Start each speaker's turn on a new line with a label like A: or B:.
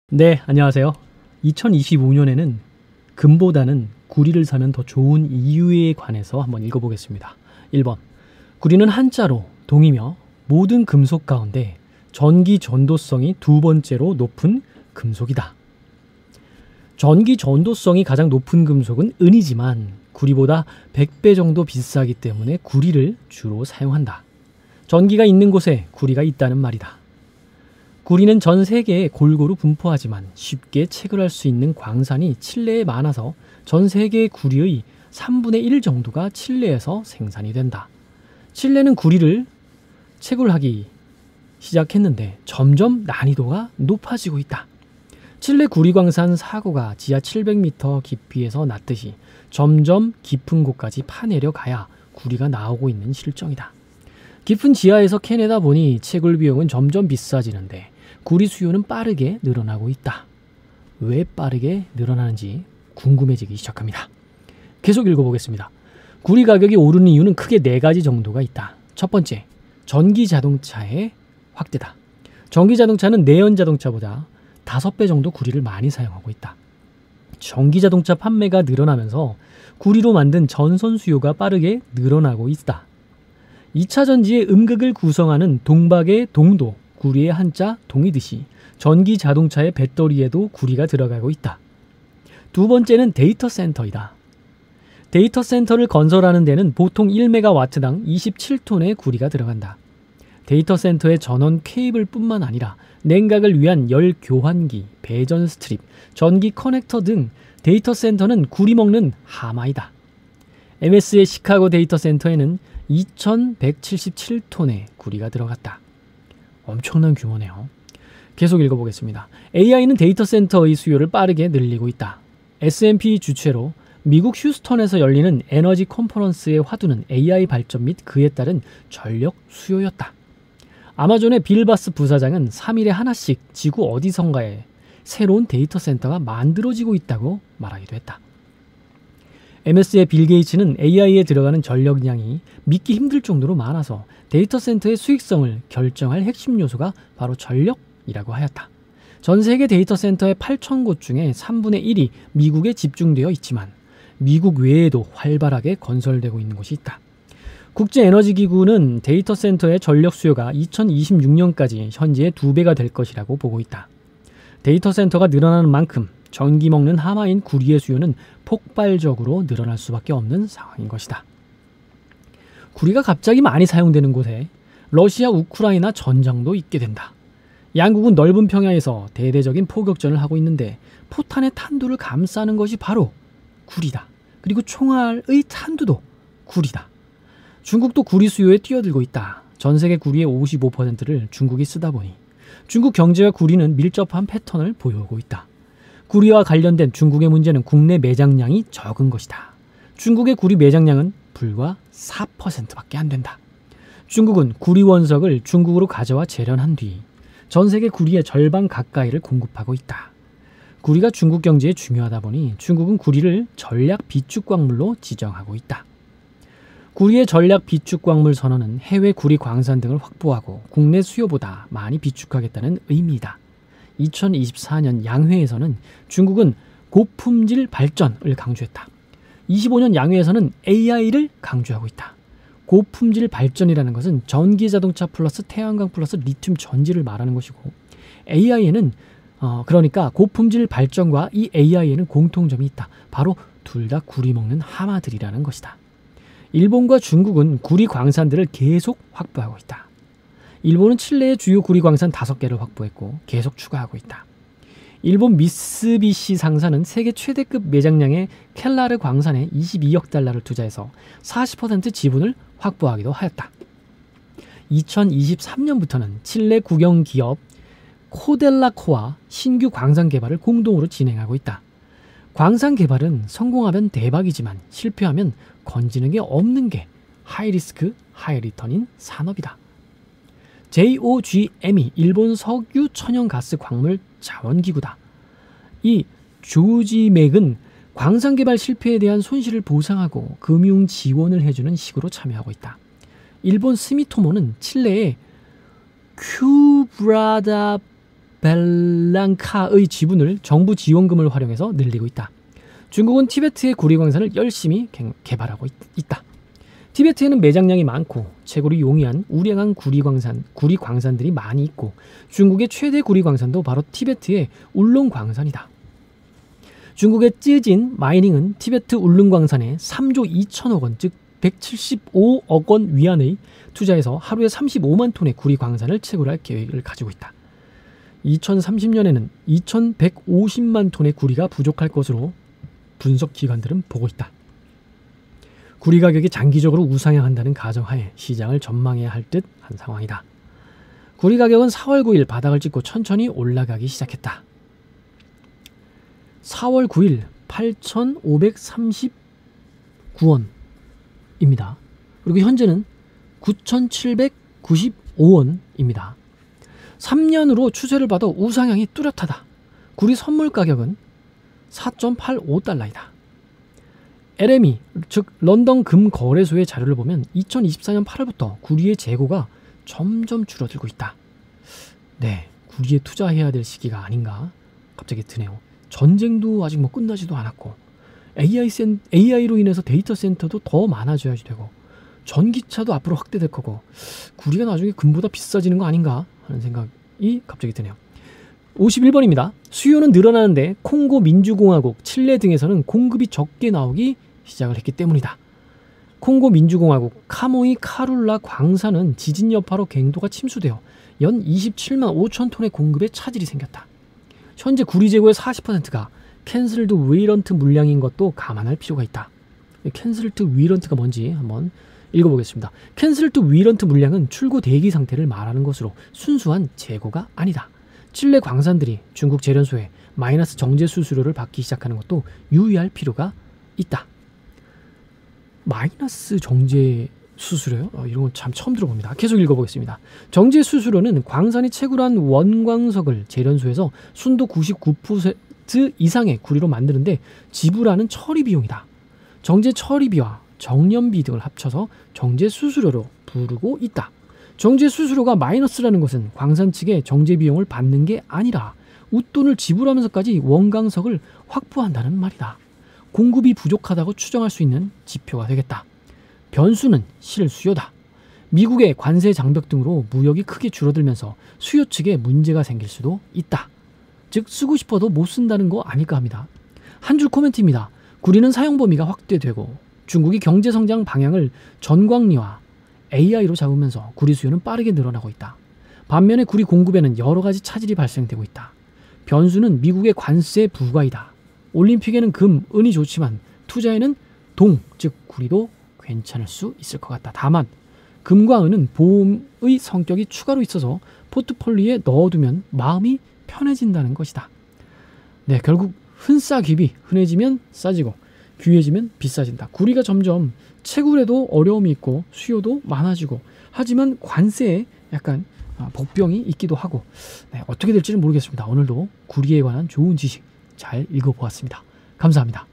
A: 네, 안녕하세요. 2025년에는 금보다는 구리를 사면 더 좋은 이유에 관해서 한번 읽어보겠습니다. 1번. 구리는 한자로 동이며 모든 금속 가운데 전기 전도성이 두 번째로 높은 금속이다. 전기 전도성이 가장 높은 금속은 은이지만 구리보다 100배 정도 비싸기 때문에 구리를 주로 사용한다. 전기가 있는 곳에 구리가 있다는 말이다. 구리는 전 세계에 골고루 분포하지만 쉽게 채굴할 수 있는 광산이 칠레에 많아서 전 세계의 구리의 3분의 1 정도가 칠레에서 생산이 된다. 칠레는 구리를 채굴하기 시작했는데 점점 난이도가 높아지고 있다. 칠레 구리광산 사고가 지하 700m 깊이에서 났듯이 점점 깊은 곳까지 파내려 가야 구리가 나오고 있는 실정이다. 깊은 지하에서 캐내다 보니 채굴 비용은 점점 비싸지는데 구리 수요는 빠르게 늘어나고 있다. 왜 빠르게 늘어나는지 궁금해지기 시작합니다. 계속 읽어보겠습니다. 구리 가격이 오르는 이유는 크게 4가지 정도가 있다. 첫 번째, 전기 자동차의 확대다. 전기 자동차는 내연 자동차보다 5배 정도 구리를 많이 사용하고 있다. 전기 자동차 판매가 늘어나면서 구리로 만든 전선 수요가 빠르게 늘어나고 있다. 2차 전지의 음극을 구성하는 동박의 동도, 구리의 한자 동이듯이 전기 자동차의 배터리에도 구리가 들어가고 있다. 두 번째는 데이터 센터이다. 데이터 센터를 건설하는 데는 보통 1메가와트당 27톤의 구리가 들어간다. 데이터 센터의 전원 케이블뿐만 아니라 냉각을 위한 열 교환기, 배전 스트립, 전기 커넥터 등 데이터 센터는 구리 먹는 하마이다. MS의 시카고 데이터 센터에는 2177톤의 구리가 들어갔다. 엄청난 규모네요. 계속 읽어보겠습니다. AI는 데이터 센터의 수요를 빠르게 늘리고 있다. S&P 주최로 미국 휴스턴에서 열리는 에너지 컨퍼런스의 화두는 AI 발전 및 그에 따른 전력 수요였다. 아마존의 빌 바스 부사장은 3일에 하나씩 지구 어디선가에 새로운 데이터 센터가 만들어지고 있다고 말하기도 했다. MS의 빌 게이츠는 AI에 들어가는 전력량이 믿기 힘들 정도로 많아서 데이터 센터의 수익성을 결정할 핵심 요소가 바로 전력이라고 하였다. 전 세계 데이터 센터의 8,000곳 중에 3분의 1이 미국에 집중되어 있지만 미국 외에도 활발하게 건설되고 있는 곳이 있다. 국제에너지기구는 데이터 센터의 전력 수요가 2026년까지 현재의 2배가 될 것이라고 보고 있다. 데이터 센터가 늘어나는 만큼 전기 먹는 하마인 구리의 수요는 폭발적으로 늘어날 수밖에 없는 상황인 것이다. 구리가 갑자기 많이 사용되는 곳에 러시아 우크라이나 전장도 있게 된다. 양국은 넓은 평야에서 대대적인 포격전을 하고 있는데 포탄의 탄두를 감싸는 것이 바로 구리다. 그리고 총알의 탄두도 구리다. 중국도 구리 수요에 뛰어들고 있다. 전 세계 구리의 55%를 중국이 쓰다 보니 중국 경제와 구리는 밀접한 패턴을 보여오고 있다. 구리와 관련된 중국의 문제는 국내 매장량이 적은 것이다. 중국의 구리 매장량은 불과 4%밖에 안 된다. 중국은 구리 원석을 중국으로 가져와 재련한 뒤 전 세계 구리의 절반 가까이를 공급하고 있다. 구리가 중국 경제에 중요하다 보니 중국은 구리를 전략 비축광물로 지정하고 있다. 구리의 전략 비축광물 선언은 해외 구리 광산 등을 확보하고 국내 수요보다 많이 비축하겠다는 의미이다. 2024년 양회에서는 중국은 고품질 발전을 강조했다. 25년 양회에서는 AI를 강조하고 있다. 고품질 발전이라는 것은 전기자동차 플러스 태양광 플러스 리튬 전지를 말하는 것이고 AI에는 그러니까 고품질 발전과 이 AI에는 공통점이 있다. 바로 둘 다 구리 먹는 하마들이라는 것이다. 일본과 중국은 구리 광산들을 계속 확보하고 있다. 일본은 칠레의 주요 구리 광산 5개를 확보했고 계속 추가하고 있다. 일본 미쓰비시 상사는 세계 최대급 매장량의 켈라르 광산에 22억 달러를 투자해서 40% 지분을 확보하기도 하였다. 2023년부터는 칠레 국영 기업 코델라코와 신규 광산 개발을 공동으로 진행하고 있다. 광산 개발은 성공하면 대박이지만 실패하면 건지는 게 없는 게 하이리스크 하이리턴인 산업이다. JOGM이 일본 석유 천연가스 광물 자원기구다. 이 조지맥은 광산 개발 실패에 대한 손실을 보상하고 금융 지원을 해주는 식으로 참여하고 있다. 일본 스미토모는 칠레의 큐브라다 벨랑카의 지분을 정부 지원금을 활용해서 늘리고 있다. 중국은 티베트의 구리 광산을 열심히 개발하고 있다. 티베트에는 매장량이 많고 채굴이 용이한 우량한 구리 광산들이 많이 있고 중국의 최대 구리 광산도 바로 티베트의 울릉 광산이다. 중국의 쯔진 마이닝은 티베트 울릉 광산에 3조 2천억 원, 즉 175억 원 위안의 투자해서 하루에 35만 톤의 구리 광산을 채굴할 계획을 가지고 있다. 2030년에는 2150만 톤의 구리가 부족할 것으로 분석 기관들은 보고 있다. 구리 가격이 장기적으로 우상향한다는 가정하에 시장을 전망해야 할 듯한 상황이다. 구리 가격은 4월 9일 바닥을 찍고 천천히 올라가기 시작했다. 4월 9일 8,539원입니다. 그리고 현재는 9,795원입니다. 3년으로 추세를 봐도 우상향이 뚜렷하다. 구리 선물 가격은 4.85달러이다. LME, 즉 런던 금 거래소의 자료를 보면 2024년 8월부터 구리의 재고가 점점 줄어들고 있다. 네, 구리에 투자해야 될 시기가 아닌가 갑자기 드네요. 전쟁도 아직 뭐 끝나지도 않았고 AI로 인해서 데이터 센터도 더 많아져야지 되고 전기차도 앞으로 확대될 거고 구리가 나중에 금보다 비싸지는 거 아닌가 하는 생각이 갑자기 드네요. 51번입니다. 수요는 늘어나는데 콩고 민주공화국, 칠레 등에서는 공급이 적게 나오기 시작을 했기 때문이다. 콩고 민주공화국 카모이 카룰라 광산은 지진 여파로 갱도가 침수되어 연 27만 5천 톤의 공급에 차질이 생겼다. 현재 구리 재고의 40%가 캔슬드 위런트 물량인 것도 감안할 필요가 있다. 캔슬드 위런트가 뭔지 한번 읽어보겠습니다. 캔슬드 위런트 물량은 출고 대기 상태를 말하는 것으로 순수한 재고가 아니다. 칠레 광산들이 중국 재련소에 마이너스 정제 수수료를 받기 시작하는 것도 유의할 필요가 있다. 마이너스 정제 수수료요? 이런 건 참 처음 들어봅니다. 계속 읽어보겠습니다. 정제 수수료는 광산이 채굴한 원광석을 재련소에서 순도 99% 이상의 구리로 만드는데 지불하는 처리 비용이다. 정제 처리비와 정년비 등을 합쳐서 정제 수수료로 부르고 있다. 정제 수수료가 마이너스라는 것은 광산 측에 정제 비용을 받는 게 아니라 웃돈을 지불하면서까지 원광석을 확보한다는 말이다. 공급이 부족하다고 추정할 수 있는 지표가 되겠다. 변수는 실수요다. 미국의 관세 장벽 등으로 무역이 크게 줄어들면서 수요 측에 문제가 생길 수도 있다. 즉 쓰고 싶어도 못 쓴다는 거 아닐까 합니다. 한 줄 코멘트입니다. 구리는 사용 범위가 확대되고 중국이 경제 성장 방향을 전광리와 AI로 잡으면서 구리 수요는 빠르게 늘어나고 있다. 반면에 구리 공급에는 여러 가지 차질이 발생되고 있다. 변수는 미국의 관세 부과이다. 올림픽에는 금, 은이 좋지만 투자에는 동, 즉 구리도 괜찮을 수 있을 것 같다. 다만 금과 은은 보험의 성격이 추가로 있어서 포트폴리오에 넣어두면 마음이 편해진다는 것이다. 네, 결국 흔싸귀비, 흔해지면 싸지고 귀해지면 비싸진다. 구리가 점점 채굴에도 어려움이 있고 수요도 많아지고 하지만 관세에 약간 복병이 있기도 하고 네, 어떻게 될지는 모르겠습니다. 오늘도 구리에 관한 좋은 지식 잘 읽어보았습니다. 감사합니다.